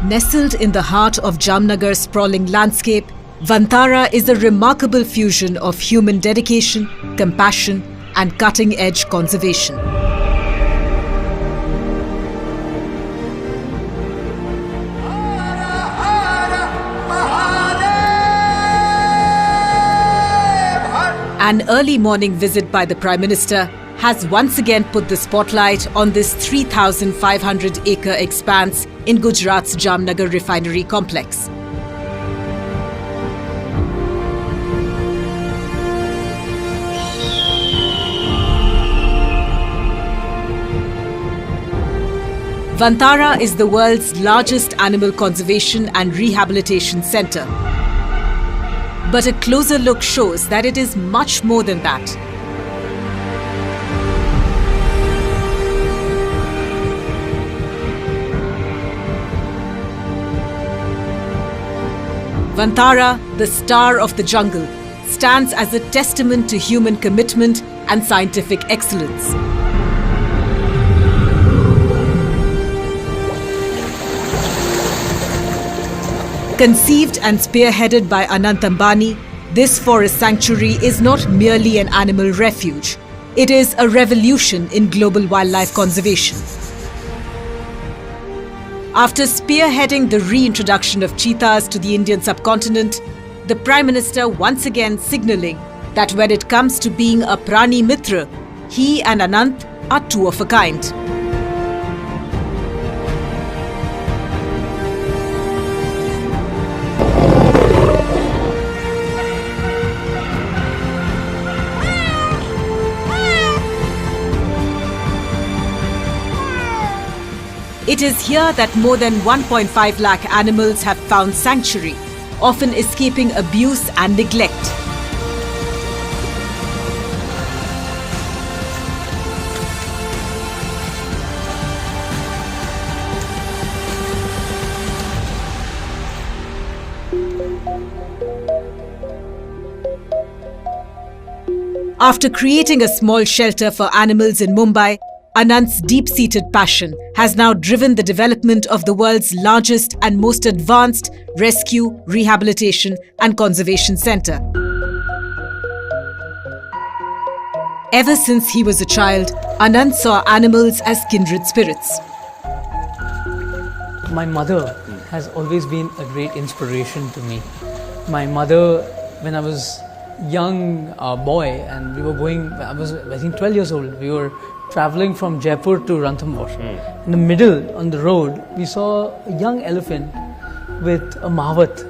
Nestled in the heart of Jamnagar's sprawling landscape, Vantara is a remarkable fusion of human dedication, compassion, and cutting-edge conservation. An early morning visit by the Prime Minister has once again put the spotlight on this 3,500-acre expanse in Gujarat's Jamnagar refinery complex. Vantara is the world's largest animal conservation and rehabilitation centre. But a closer look shows that it is much more than that. Vantara, the star of the jungle, stands as a testament to human commitment and scientific excellence. Conceived and spearheaded by Anant Ambani, this forest sanctuary is not merely an animal refuge. It is a revolution in global wildlife conservation. After spearheading the reintroduction of cheetahs to the Indian subcontinent, the Prime Minister once again signalling that when it comes to being a Prani Mitra, he and Anant are two of a kind. It is here that more than 1.5 lakh animals have found sanctuary, often escaping abuse and neglect. After creating a small shelter for animals in Mumbai, Anant's deep-seated passion has now driven the development of the world's largest and most advanced rescue, rehabilitation and conservation centre. Ever since he was a child, Anant saw animals as kindred spirits. My mother has always been a great inspiration to me. My mother, when I was young boy and we were going, I was I think 12 years old, we were traveling from Jaipur to Ranthambore. In the middle, on the road, we saw a young elephant with a mahavat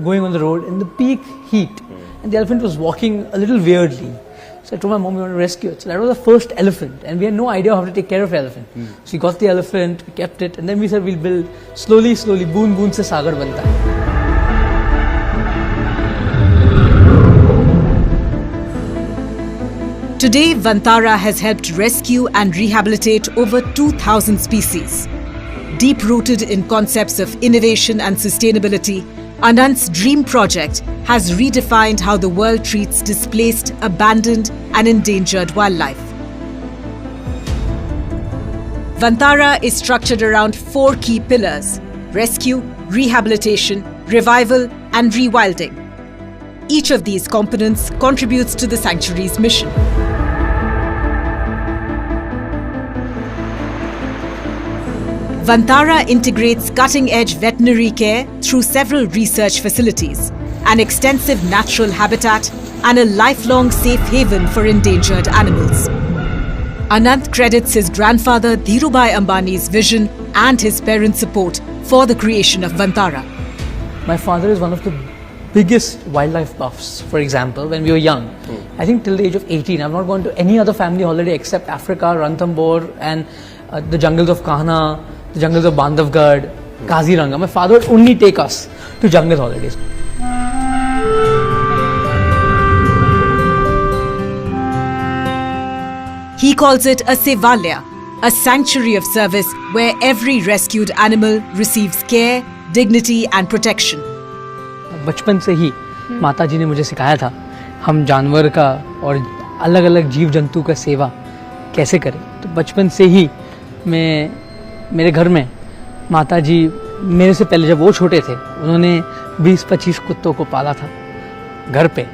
going on the road in the peak heat. And the elephant was walking a little weirdly. So I told my mom we want to rescue it. So that was the first elephant and we had no idea how to take care of the elephant. So we got the elephant, we kept it and then we said we'll build slowly, boon boon se sagar banta hai. Today, Vantara has helped rescue and rehabilitate over 2,000 species. Deep-rooted in concepts of innovation and sustainability, Anant's dream project has redefined how the world treats displaced, abandoned and endangered wildlife. Vantara is structured around 4 key pillars: rescue, rehabilitation, revival and rewilding. Each of these components contributes to the sanctuary's mission. Vantara integrates cutting-edge veterinary care through several research facilities, an extensive natural habitat, and a lifelong safe haven for endangered animals. Anant credits his grandfather Dhirubhai Ambani's vision and his parents' support for the creation of Vantara. My father is one of the biggest wildlife buffs. For example, when we were young, I think till the age of 18, I've not gone to any other family holiday except Africa, Ranthambore and the jungles of Kahana, the jungles of Bandhavgarh, Kaziranga. My father would only take us to jungle holidays. He calls it a Sevalaya, a sanctuary of service where every rescued animal receives care, dignity and protection. बचपन से ही माता जी ने मुझे सिखाया था हम जानवर का और अलग अलग जीव जंतु का सेवा कैसे करें. तो बचपन से ही मैं मेरे घर में माता जी मेरे से पहले जब वो छोटे थे उन्होंने 20-25 कुत्तों को पाला था घर पे,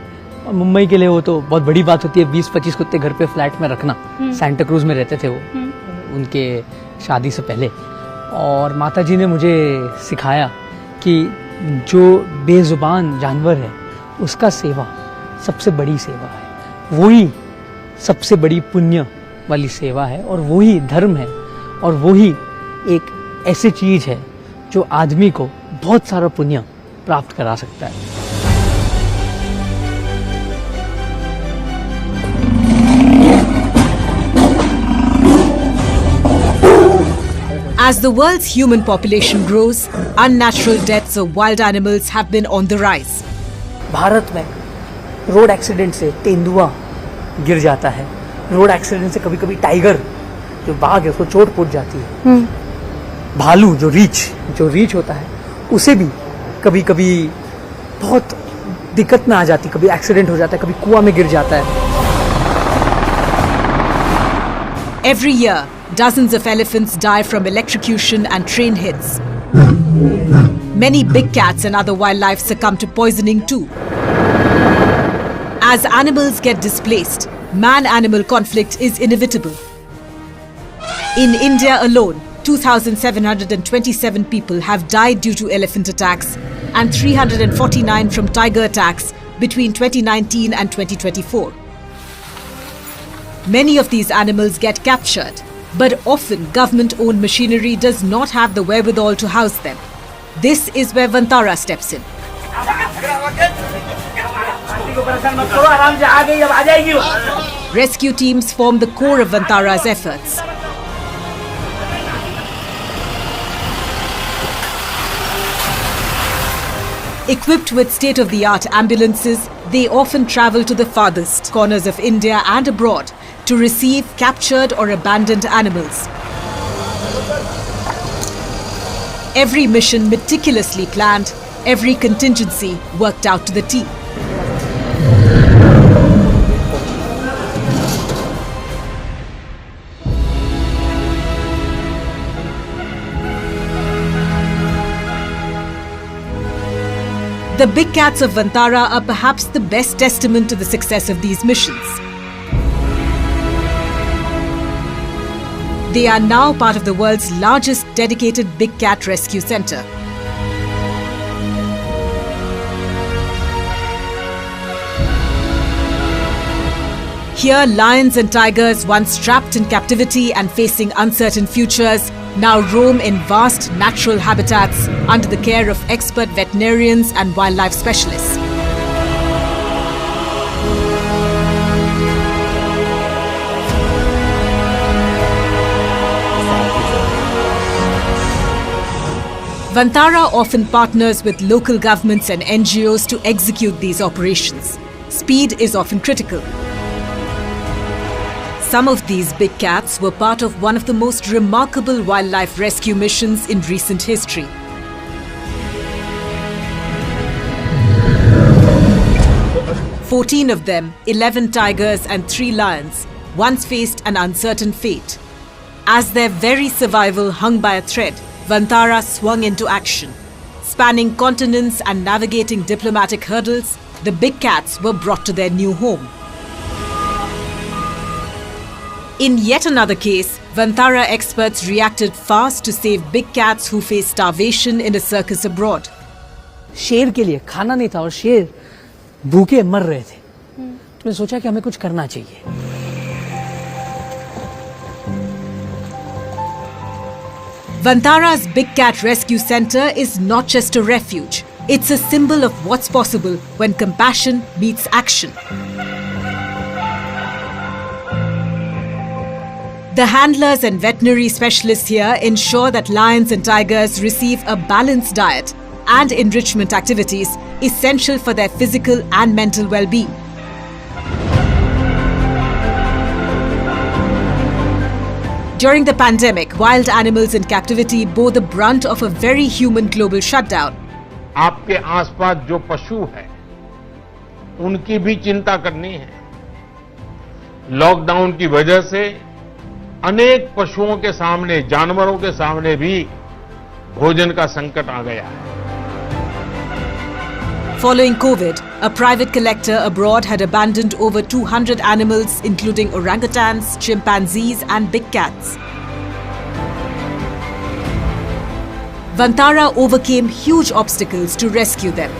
और मुंबई के लिए वो तो बहुत बड़ी बात होती है 20-25 कुत्ते घर पे फ्लैट में रखना। सेंटा क्रूज में रहते थे वो उनके शादी से पहले। और माताजी ने मुझे सिखाया कि जो बेजुबान जानवर है उसका सेवा सबसे बड़ी सेवा है, वही सबसे बड़ी पुण्य वाली सेवा है, और वही धर्म है, और वही एक ऐसी चीज़ है जो आदमी को बहुत सारा पुण्य प्राप्त करा सकता है। As the world's human population grows, unnatural deaths of wild animals have been on the rise. Bharat में रोड एक्सीडेंट से तेंदुआ गिर जाता है, रोड एक्सीडेंट से कभी कभी टाइगर जो बाघ है उसको चोट पहुंच जाती है, भालू जो रीछ होता है उसे भी कभी कभी बहुत दिक्कत में आ जाती, कभी एक्सीडेंट हो जाता है, कभी कुआं में गिर जाता है। Every year, dozens of elephants die from electrocution and train hits. Many big cats and other wildlife succumb to poisoning too. As animals get displaced, man-animal conflict is inevitable. In India alone, 2,727 people have died due to elephant attacks and 349 from tiger attacks between 2019 and 2024. Many of these animals get captured, but often government-owned machinery does not have the wherewithal to house them. This is where Vantara steps in. Rescue teams form the core of Vantara's efforts. Equipped with state-of-the-art ambulances, they often travel to the farthest corners of India and abroad to receive captured or abandoned animals. Every mission meticulously planned, every contingency worked out to the T. The big cats of Vantara are perhaps the best testament to the success of these missions. They are now part of the world's largest dedicated big cat rescue center. Here, lions and tigers, once trapped in captivity and facing uncertain futures, now roam in vast natural habitats under the care of expert veterinarians and wildlife specialists. Vantara often partners with local governments and NGOs to execute these operations. Speed is often critical. Some of these big cats were part of one of the most remarkable wildlife rescue missions in recent history. "14 of them, 11 tigers and 3 lions, once faced an uncertain fate. As their very survival hung by a thread, Vantara swung into action. Spanning continents and navigating diplomatic hurdles, the big cats were brought to their new home. In yet another case, Vantara experts reacted fast to save big cats who faced starvation in a circus abroad. शेर के लिए खाना नहीं था और शेर भूखे मर रहे थे, तो मैंने सोचा कि हमें कुछ करना चाहिए। Vantara's Big Cat Rescue Center is not just a refuge. It's a symbol of what's possible when compassion meets action. The handlers and veterinary specialists here ensure that lions and tigers receive a balanced diet and enrichment activities essential for their physical and mental well-being. During the pandemic, wild animals in captivity bore the brunt of a very human global shutdown. आपके आसपास जो पशु है, उनकी भी चिंता करनी है। लॉकडाउन की वजह से अनेक पशुओं के सामने, जानवरों के सामने भी भोजन का संकट आ गया है। Following COVID, a private collector abroad had abandoned over 200 animals, including orangutans, chimpanzees, and big cats. Vantara overcame huge obstacles to rescue them.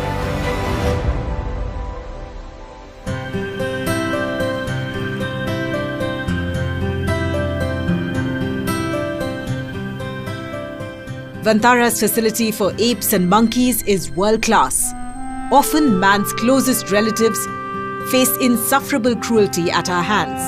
Vantara's facility for apes and monkeys is world-class. Often man's closest relatives face insufferable cruelty at our hands.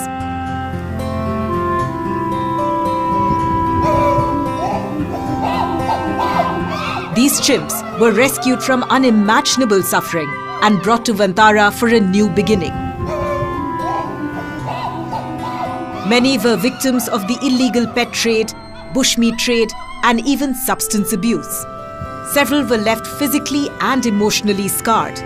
These chimps were rescued from unimaginable suffering and brought to Vantara for a new beginning. Many were victims of the illegal pet trade, bushmeat trade, and even substance abuse. Several were left physically and emotionally scarred.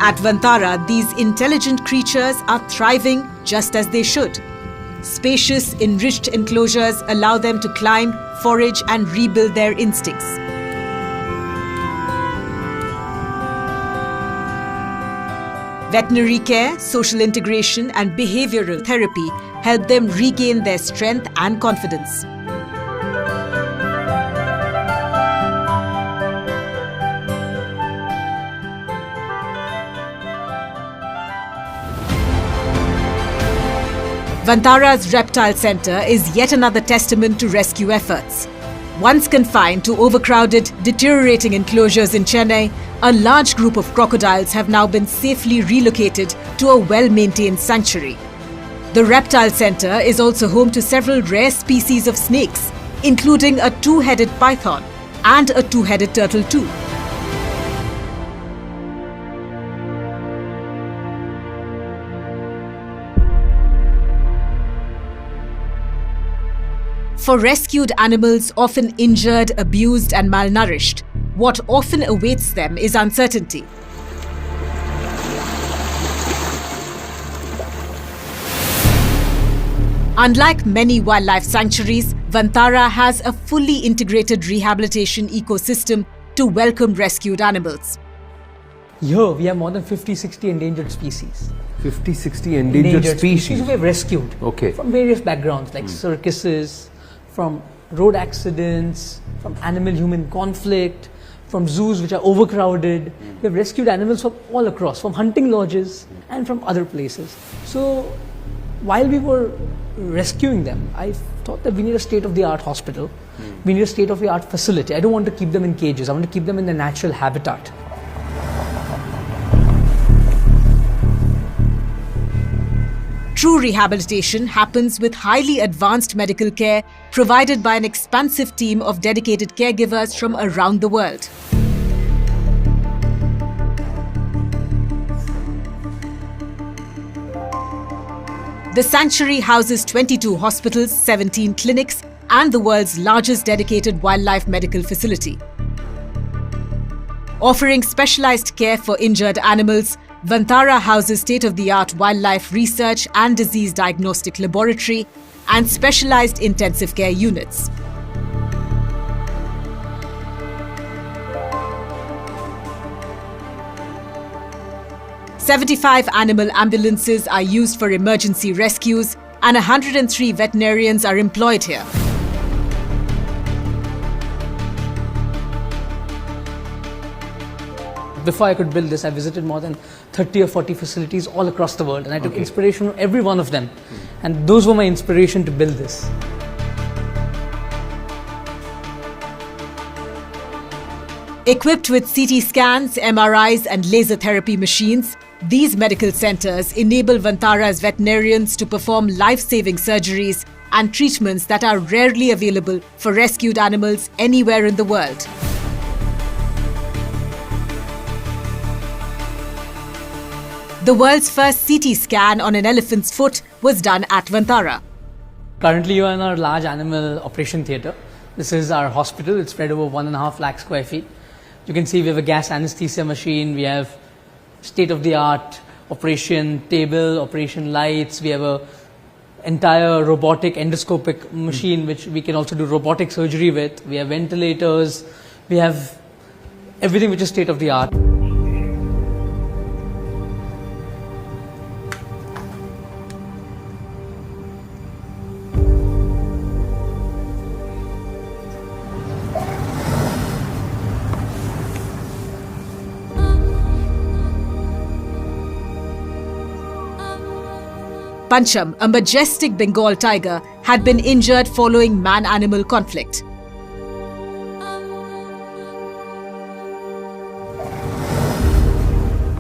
At Vantara, these intelligent creatures are thriving just as they should. Spacious, enriched enclosures allow them to climb, forage, and rebuild their instincts. Veterinary care, social integration, and behavioral therapy help them regain their strength and confidence. Vantara's Reptile Centre is yet another testament to rescue efforts. Once confined to overcrowded, deteriorating enclosures in Chennai, a large group of crocodiles have now been safely relocated to a well-maintained sanctuary. The Reptile Centre is also home to several rare species of snakes, including a two-headed python and a two-headed turtle too. For rescued animals often injured, abused, and malnourished, what often awaits them is uncertainty. Unlike many wildlife sanctuaries, Vantara has a fully integrated rehabilitation ecosystem to welcome rescued animals. Here we have more than 50-60 endangered species. 50-60 endangered species we have rescued from various backgrounds like circuses, from road accidents, from animal-human conflict, from zoos which are overcrowded. We have rescued animals from all across, from hunting lodges and from other places. So while we were rescuing them, I thought that we need a state-of-the-art hospital. We need a state-of-the-art facility. I don't want to keep them in cages. I want to keep them in their natural habitat. True rehabilitation happens with highly advanced medical care provided by an expansive team of dedicated caregivers from around the world. The sanctuary houses 22 hospitals, 17 clinics, and the world's largest dedicated wildlife medical facility. Offering specialized care for injured animals, Vantara houses state-of-the-art wildlife research and disease diagnostic laboratory and specialized intensive care units. "75 animal ambulances are used for emergency rescues and 103 veterinarians are employed here. Before I could build this, I visited more than 30 or 40 facilities all across the world, and I took inspiration from every one of them. And those were my inspiration to build this. Equipped with CT scans, MRIs, and laser therapy machines, these medical centers enable Vantara's veterinarians to perform life-saving surgeries and treatments that are rarely available for rescued animals anywhere in the world. The world's first CT scan on an elephant's foot was done at Vantara. Currently, you are in our large animal operation theatre. This is our hospital. It's spread over 1.5 lakh square feet. You can see we have a gas anesthesia machine. We have state-of-the-art operation table, operation lights. We have a entire robotic endoscopic machine which we can also do robotic surgery with. We have ventilators, we have everything which is state of the art. Pancham, a majestic Bengal tiger, had been injured following man-animal conflict.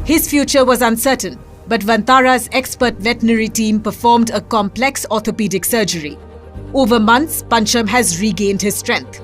His future was uncertain, but Vantara's expert veterinary team performed a complex orthopedic surgery. Over months, Pancham has regained his strength.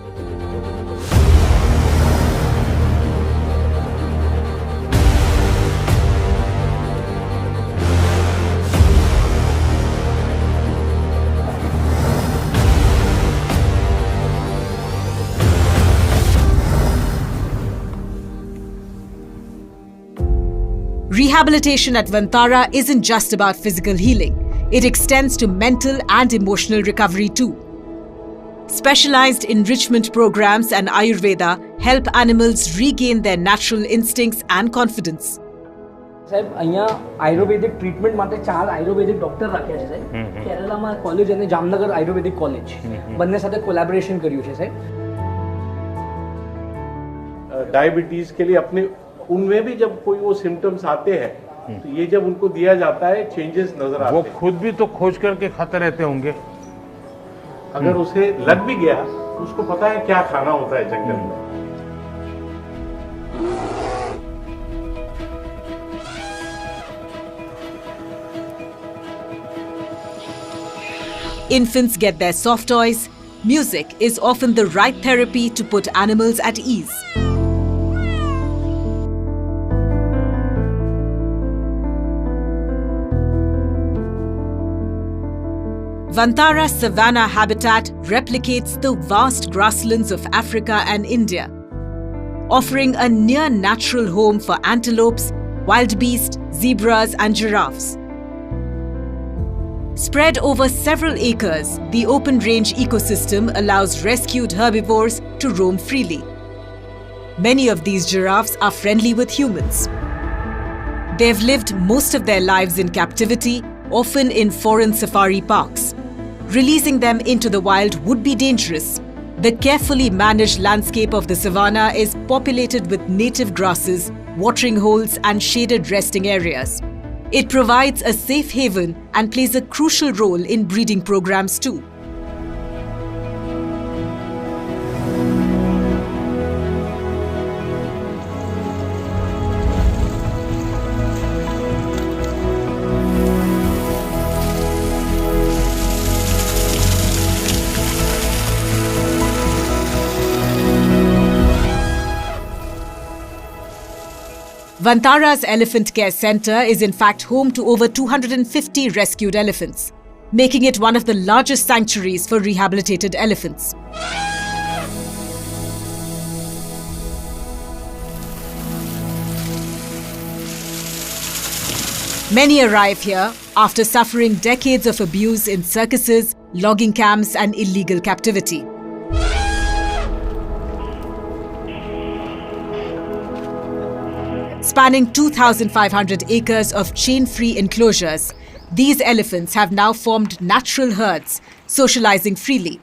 Rehabilitation at Vantara isn't just about physical healing. It extends to mental and emotional recovery too. Specialized enrichment programs and Ayurveda help animals regain their natural instincts and confidence. સાહેબ અહીંયા આયુર્વેદિક treatment માટે 4 આયુર્વેદિક doctor રાખ્યા છે સાહેબ. કેરલામાં college અને જામનગર આયુર્વેદિક college બંને સાથે collaboration કર્યું છે સાહેબ. डायबिटीज के लिए अपने उनमें भी जब कोई वो सिम्टम्स आते हैं तो ये जब उनको दिया जाता है चेंजेस नजर आते हैं. वो खुद भी तो खोज करके खाते रहते होंगे. अगर उसे लग भी गया तो उसको पता है क्या खाना होता है जंगल में. Infants get their soft toys. Music is often the right therapy to put animals at ease. Vantara savanna habitat replicates the vast grasslands of Africa and India, offering a near-natural home for antelopes, wildebeest, zebras and giraffes. Spread over several acres, the open-range ecosystem allows rescued herbivores to roam freely. Many of these giraffes are friendly with humans. They've lived most of their lives in captivity, often in foreign safari parks. Releasing them into the wild would be dangerous. The carefully managed landscape of the savanna is populated with native grasses, watering holes and shaded resting areas. It provides a safe haven and plays a crucial role in breeding programs too. Vantara's Elephant Care Centre is in fact home to over 250 rescued elephants, making it one of the largest sanctuaries for rehabilitated elephants. Many arrive here after suffering decades of abuse in circuses, logging camps and illegal captivity. Spanning 2,500 acres of chain-free enclosures, these elephants have now formed natural herds, socializing freely.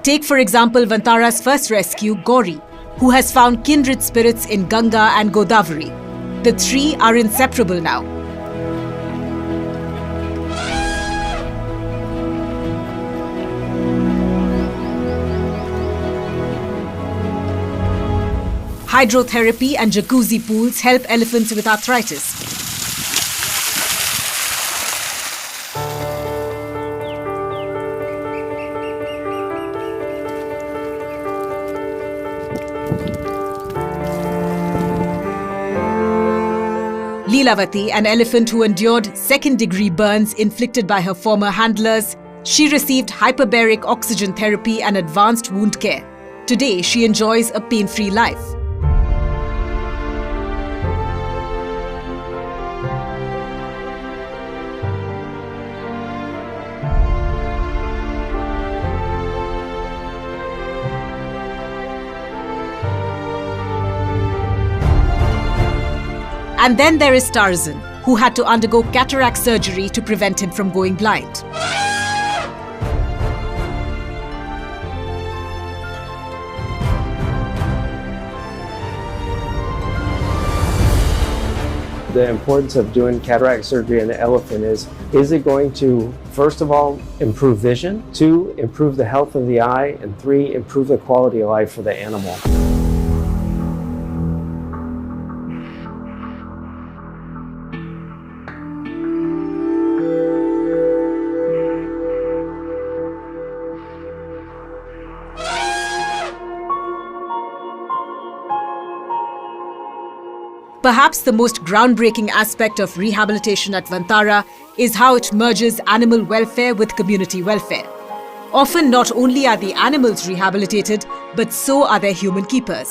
Take, for example, Vantara's first rescue, Gauri, who has found kindred spirits in Ganga and Godavari. The three are inseparable now. Hydrotherapy and jacuzzi pools help elephants with arthritis. Leelavati, an elephant who endured second-degree burns inflicted by her former handlers, she received hyperbaric oxygen therapy and advanced wound care. Today, she enjoys a pain-free life. And then there is Tarzan, who had to undergo cataract surgery to prevent him from going blind. The importance of doing cataract surgery in the elephant is it going to, first of all, improve vision, 2, improve the health of the eye, and 3, improve the quality of life for the animal. Perhaps the most groundbreaking aspect of rehabilitation at Vantara is how it merges animal welfare with community welfare. Often not only are the animals rehabilitated, but so are their human keepers.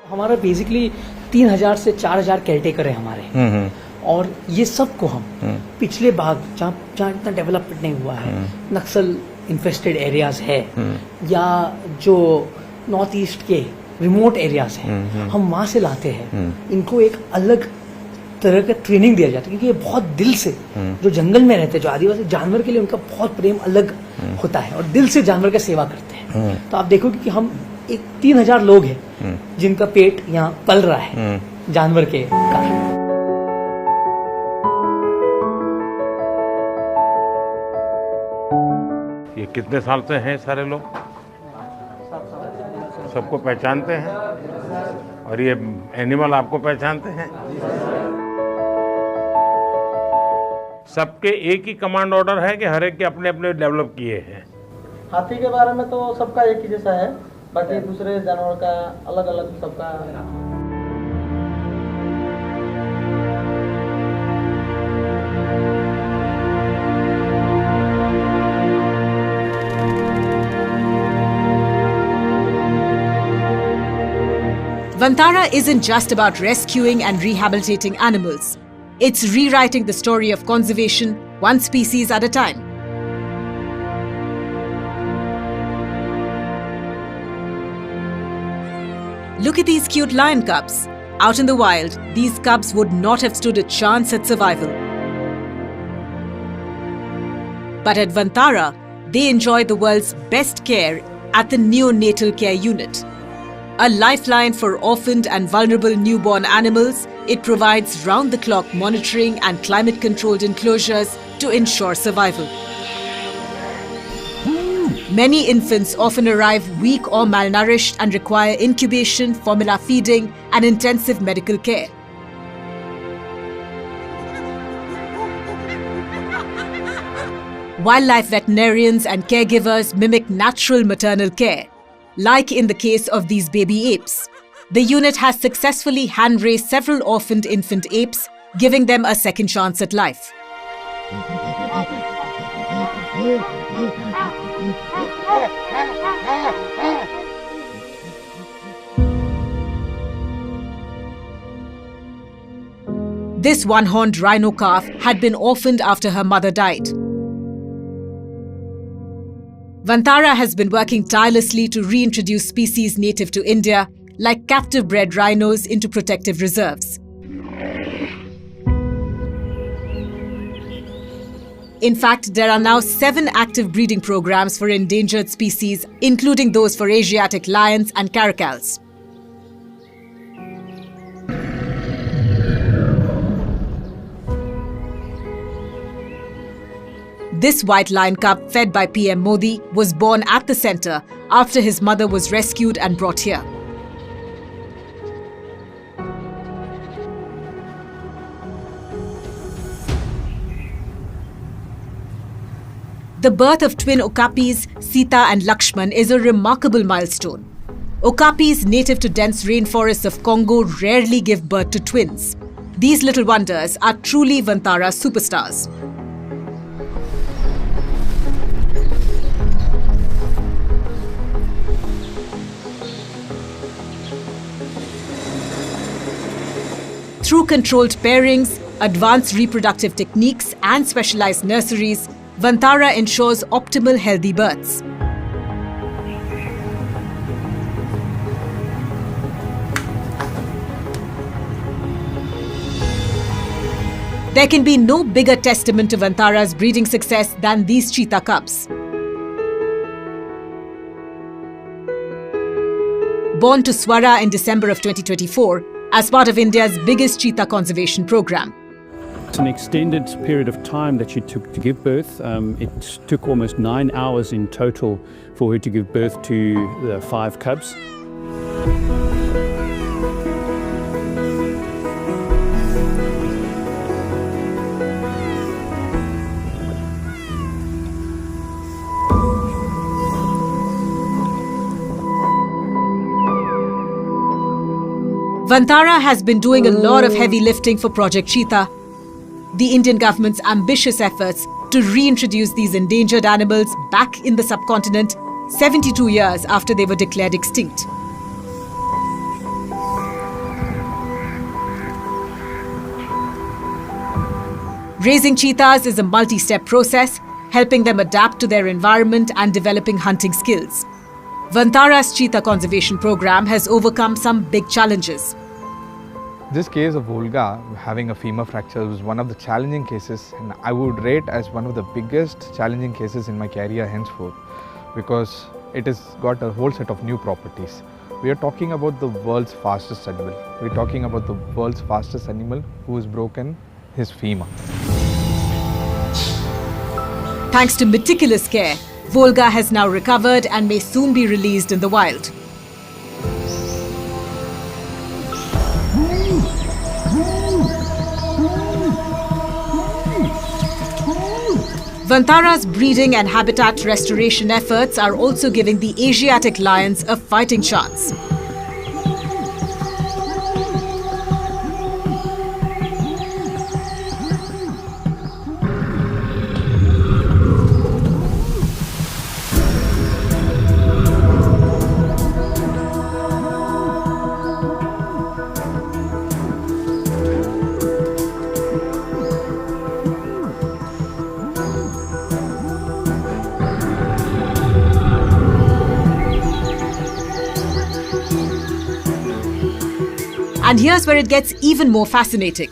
हमारा basically 3000 से 4000 caretaker है हमारे, और ये सब को हम पिछले भाग जहाँ इतना डेवलपमेंट नहीं हुआ है, नक्सल इन्फेस्टेड एरियाज है या जो नॉर्थ ईस्ट के रिमोट एरियाज हैं, हम वहाँ से लाते हैं। इनको एक अलग तरह का ट्रेनिंग दिया जाता है, क्योंकि ये बहुत दिल से जो जंगल में रहते हैं, जो आदिवासी जानवर के लिए उनका बहुत प्रेम अलग होता है और दिल से जानवर का सेवा करते हैं। तो आप देखोगे कि हम एक 3000 लोग हैं जिनका पेट यहाँ पल रहा है जानवर के कारण। ये कितने साल से हैं सारे लोग? सबको पहचानते हैं और ये एनिमल आपको पहचानते हैं? सबके एक ही कमांड ऑर्डर है कि हर एक के अपने अपने डेवलप किए हैं? हाथी के बारे में तो सबका एक ही जैसा है, बाकी दूसरे जानवर का अलग अलग सबका। Vantara isn't just about rescuing and rehabilitating animals. It's rewriting the story of conservation, one species at a time. Look at these cute lion cubs. Out in the wild, these cubs would not have stood a chance at survival. But at Vantara, they enjoy the world's best care at the neonatal care unit. A lifeline for orphaned and vulnerable newborn animals, it provides round-the-clock monitoring and climate-controlled enclosures to ensure survival. Many infants often arrive weak or malnourished and require incubation, formula feeding, and intensive medical care. Wildlife veterinarians and caregivers mimic natural maternal care. Like in the case of these baby apes, the unit has successfully hand-raised several orphaned infant apes, giving them a second chance at life. This one-horned rhino calf had been orphaned after her mother died. Vantara has been working tirelessly to reintroduce species native to India, like captive-bred rhinos, into protective reserves. In fact, there are now 7 active breeding programs for endangered species, including those for Asiatic lions and caracals. This white lion cub, fed by PM Modi, was born at the centre after his mother was rescued and brought here. The birth of twin okapis, Sita and Lakshman, is a remarkable milestone. Okapis native to dense rainforests of Congo rarely give birth to twins. These little wonders are truly Vantara superstars. Through controlled pairings, advanced reproductive techniques and specialized nurseries, Vantara ensures optimal healthy births. There can be no bigger testament to Vantara's breeding success than these cheetah cubs. Born to Swara in December of 2024 as part of India's biggest cheetah conservation program. It's an extended period of time that she took to give birth. It took almost 9 hours in total for her to give birth to the 5 cubs. Vantara has been doing a lot of heavy lifting for Project Cheetah, the Indian government's ambitious efforts to reintroduce these endangered animals back in the subcontinent 72 years after they were declared extinct. Raising cheetahs is a multi-step process, helping them adapt to their environment and developing hunting skills. Vantara's cheetah conservation program has overcome some big challenges. This case of Volga having a femur fracture was one of the challenging cases, and I would rate as one of the biggest challenging cases in my career henceforth, because it has got a whole set of new properties. We are talking about the world's fastest animal. We are talking about the world's fastest animal who has broken his femur. Thanks to meticulous care, Volga has now recovered and may soon be released in the wild. Vantara's breeding and habitat restoration efforts are also giving the Asiatic lions a fighting chance. And here's where it gets even more fascinating.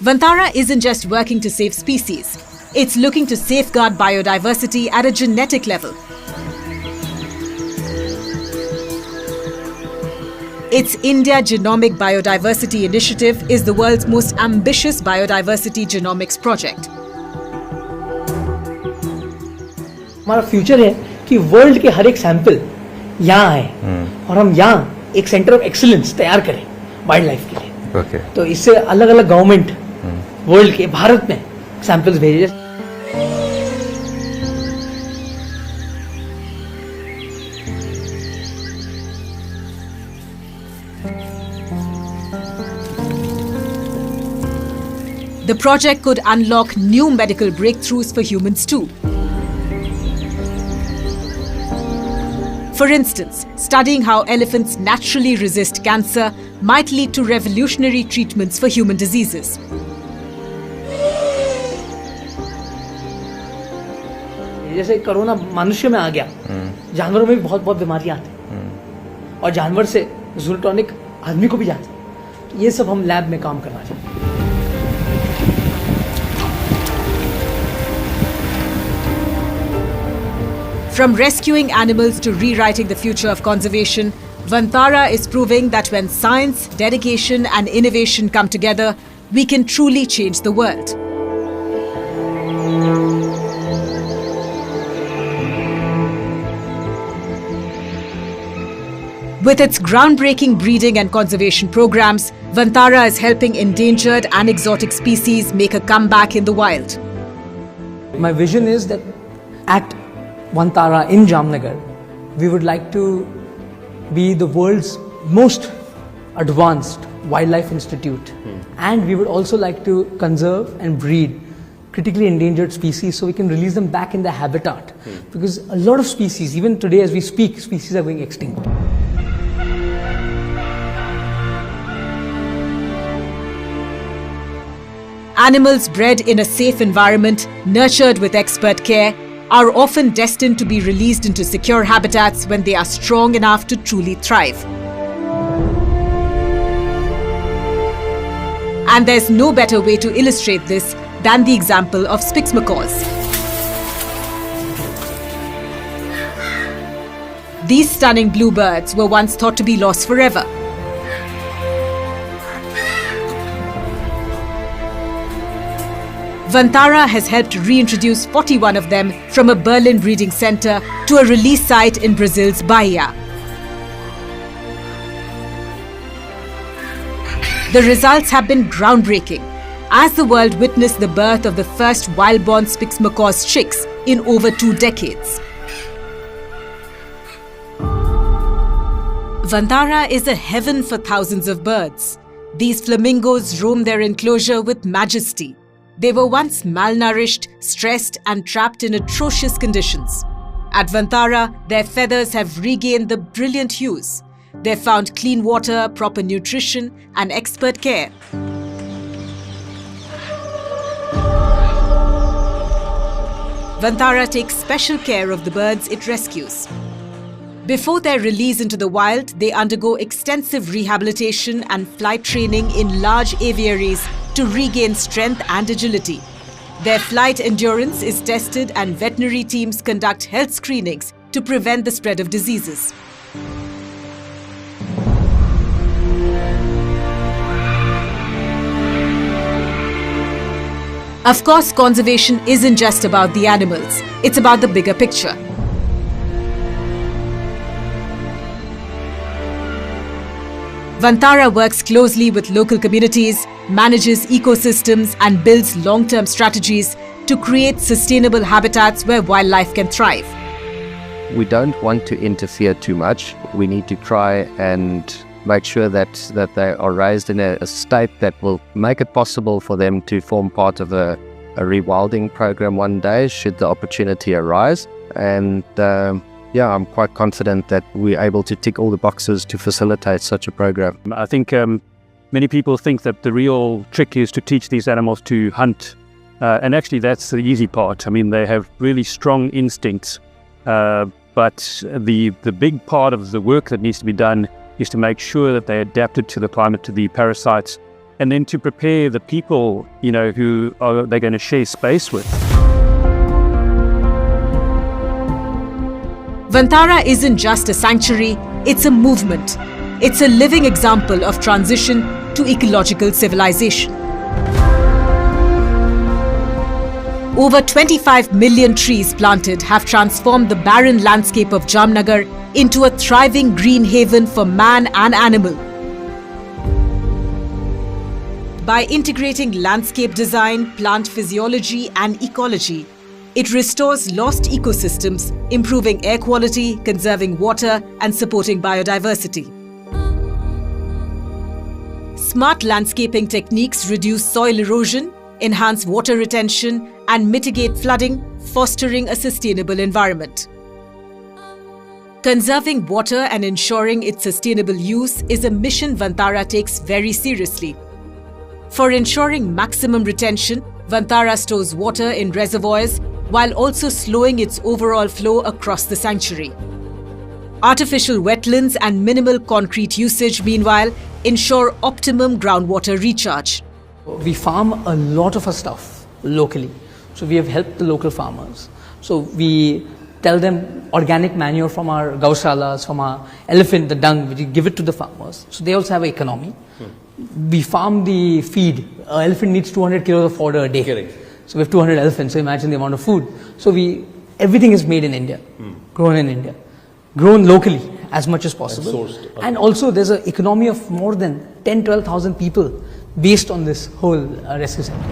Vantara isn't just working to save species. It's looking to safeguard biodiversity at a genetic level. Its India Genomic Biodiversity Initiative is the world's most ambitious biodiversity genomics project. हमारा future है कि world के हर एक sample यहाँ आए और हम यहाँ एक सेंटर ऑफ एक्सीलेंस तैयार करें वाइल्ड लाइफ के लिए। तो इससे अलग अलग गवर्नमेंट वर्ल्ड के भारत में सैंपल्स भेजे। The project could unlock new medical breakthroughs for humans too. For instance, studying how elephants naturally resist cancer might lead to revolutionary treatments for human diseases. जैसे कोरोना मनुष्य में आ गया, जानवरों में भी बहुत बहुत बीमारियां आती और जानवर से ज़ूटोनिक आदमी को भी जाती। तो ये सब हम लैब में काम करना चाहते हैं। From rescuing animals to rewriting the future of conservation, Vantara is proving that when science, dedication and innovation come together, we can truly change the world. With its groundbreaking breeding and conservation programs, Vantara is helping endangered and exotic species make a comeback in the wild. My vision is that at Vantara in Jamnagar, we would like to be the world's most advanced wildlife institute, and we would also like to conserve and breed critically endangered species so we can release them back in their habitat, because a lot of species, even today as we speak, species are going extinct. Animals bred in a safe environment, nurtured with expert care, are often destined to be released into secure habitats when they are strong enough to truly thrive. And there's no better way to illustrate this than the example of Spix macaws. These stunning bluebirds were once thought to be lost forever. Vantara has helped reintroduce 41 of them from a Berlin breeding center to a release site in Brazil's Bahia. The results have been groundbreaking, as the world witnessed the birth of the first wild-born Spix macaws chicks in over 2 decades. Vantara is a heaven for thousands of birds. These flamingos roam their enclosure with majesty. They were once malnourished, stressed, and trapped in atrocious conditions. At Vantara, their feathers have regained the brilliant hues. They've found clean water, proper nutrition, and expert care. Vantara takes special care of the birds it rescues. Before their release into the wild, they undergo extensive rehabilitation and flight training in large aviaries to regain strength and agility. Their flight endurance is tested and veterinary teams conduct health screenings to prevent the spread of diseases. Of course, conservation isn't just about the animals, it's about the bigger picture. Vantara works closely with local communities, manages ecosystems, and builds long-term strategies to create sustainable habitats where wildlife can thrive. We don't want to interfere too much. We need to try and make sure that they are raised in a state that will make it possible for them to form part of a rewilding program one day, should the opportunity arise. And I'm quite confident that we're able to tick all the boxes to facilitate such a program. I think many people think that the real trick is to teach these animals to hunt. And actually that's the easy part. I mean, they have really strong instincts. But the big part of the work that needs to be done is to make sure that they adapted to the climate, to the parasites, and then to prepare the people, who they're going to share space with. Vantara isn't just a sanctuary, it's a movement. It's a living example of transition to ecological civilization. Over 25 million trees planted have transformed the barren landscape of Jamnagar into a thriving green haven for man and animal. By integrating landscape design, plant physiology, and ecology, it restores lost ecosystems, improving air quality, conserving water, and supporting biodiversity. Smart landscaping techniques reduce soil erosion, enhance water retention, and mitigate flooding, fostering a sustainable environment. Conserving water and ensuring its sustainable use is a mission Vantara takes very seriously. For ensuring maximum retention, Vantara stores water in reservoirs while also slowing its overall flow across the sanctuary. Artificial wetlands and minimal concrete usage, meanwhile, ensure optimum groundwater recharge. We farm a lot of our stuff locally. So we have helped the local farmers. So we tell them organic manure from our gaushalas, from our elephant, the dung, we give it to the farmers. So they also have an economy. We farm the feed. An elephant needs 200 kilos of fodder a day. Correct. So we have 200 elephants, so imagine the amount of food. So everything is made in India, grown in India, grown locally as much as possible. And also there's an economy of more than 10-12,000 people based on this whole rescue center.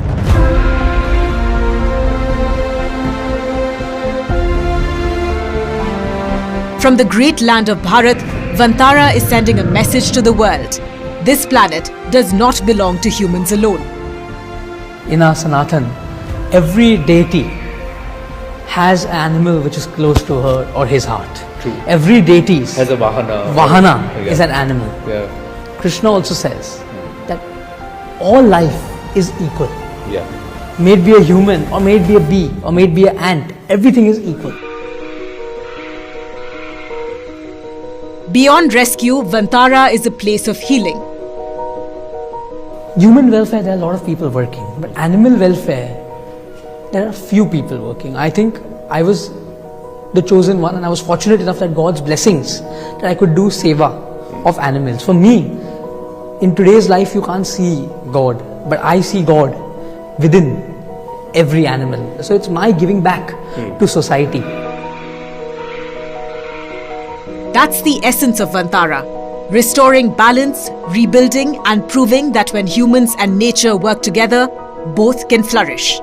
From the great land of Bharat, Vantara is sending a message to the world. This planet does not belong to humans alone. In our Sanatan, every deity has an animal which is close to her or his heart. True. Every deity has a Vahana. Vahana is an animal. Yeah. Krishna also says that all life is equal. Yeah. May it be a human, or may it be a bee, or may it be an ant, everything is equal. Beyond rescue, Vantara is a place of healing. human welfare, there are a lot of people working, but animal welfare, there are few people working. I think I was the chosen one, and I was fortunate enough that God's blessings that I could do seva of animals. For me, in today's life, you can't see God, but I see God within every animal. So it's my giving back to society. That's the essence of Vantara. Restoring balance, rebuilding, and proving that when humans and nature work together, both can flourish.